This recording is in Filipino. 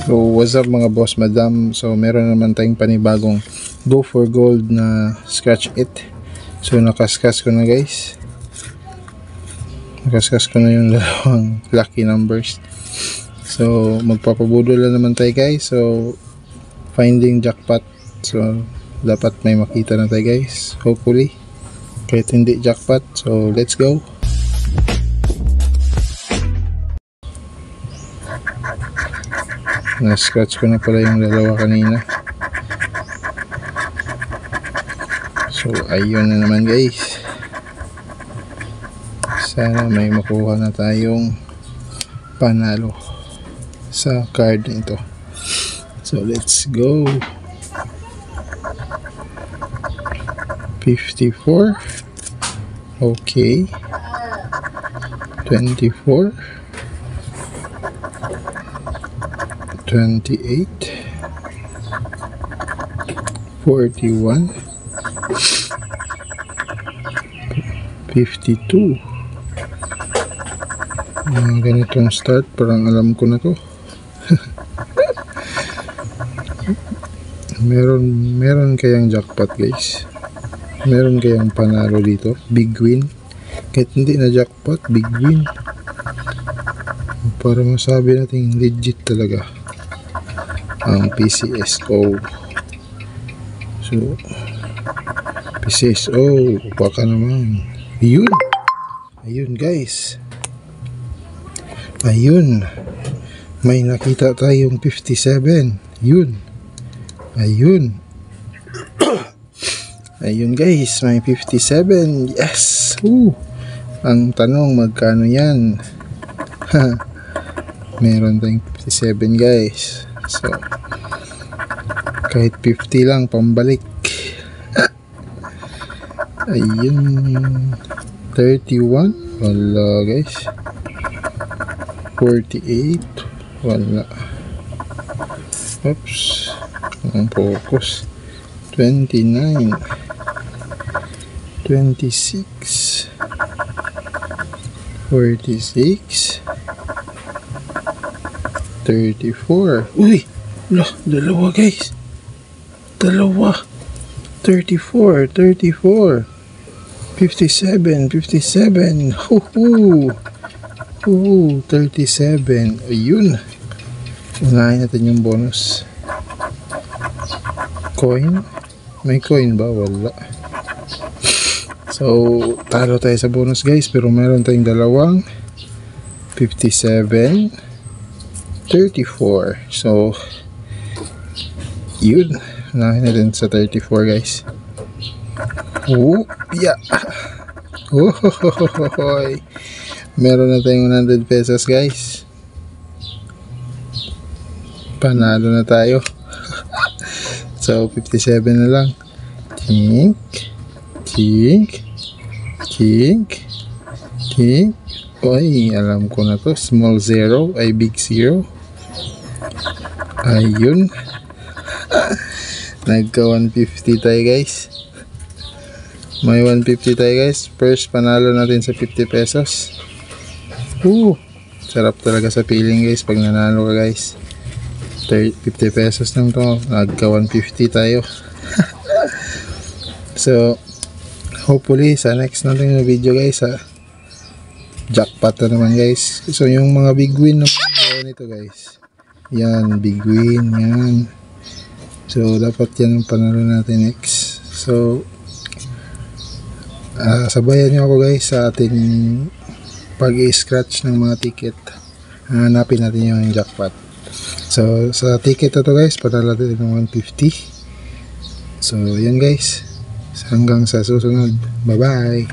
So what's up mga boss madam, so meron naman tayong panibagong go for gold na scratch it. So nakaskas ko na guys, nakaskas ko na yung dalawang lucky numbers. So magpapabudol na naman tayo guys, so finding jackpot. So dapat may makita na tayo guys, hopefully kahit hindi jackpot. So let's go. Na-scratch ko na pala yung dalawa kanina. So ayun na naman guys, sana may makuha na tayong panalo sa card nito. So let's go. 54, okay, 24, 28, 41, 52. Ganitong start, parang alam ko na to. meron kayang jackpot guys, meron kayang panalo dito, big win, kahit hindi na jackpot, big win, para masabi natin legit talaga ang PCSO. So PCSO, baka naman yun. Ayun guys, ayun, may nakita tayong 57. Yun, ayun. Ayun guys, may 57. Yes. Ang tanong, magkano yan? Meron tayong 57 guys. So kahit 50 lang pambalik. Ayun, 31, wala guys. 48, wala. Oops, ang focus. 29, 26, 46, 34. Uy, dalawa guys, dalawa. 34, 34, 57, 57. 37. Ayun, unahin natin yung bonus coin. May coin ba? Wala. So talo tayo sa bonus guys, pero meron tayong dalawang 57, 34. So yun, unahin natin sa 34 guys. Yeah. Meron na tayong 100 pesos guys, panalo na tayo. So 57 na lang. Tink, tink, tink, tink. Oy, alam ko na to, small zero ay big zero. Ayun. Nagka 150 tayo guys, may 150 tayo guys. First panalo natin sa 50 pesos. Sarap talaga sa feeling guys pag nanalo ka guys. 50 pesos lang to, nagka 150 tayo. So hopefully sa next natin na video guys, jackpot na naman guys. So yung mga big win naman nito guys, yan, big win yan. So dapat yan ang panalo natin next. So sabayan nyo ako guys sa ating pag-i-scratch ng mga ticket. Hanapin natin yung jackpot. So sa ticket na to guys, panalo natin ng 150. So yan guys, hanggang sa susunod, bye bye.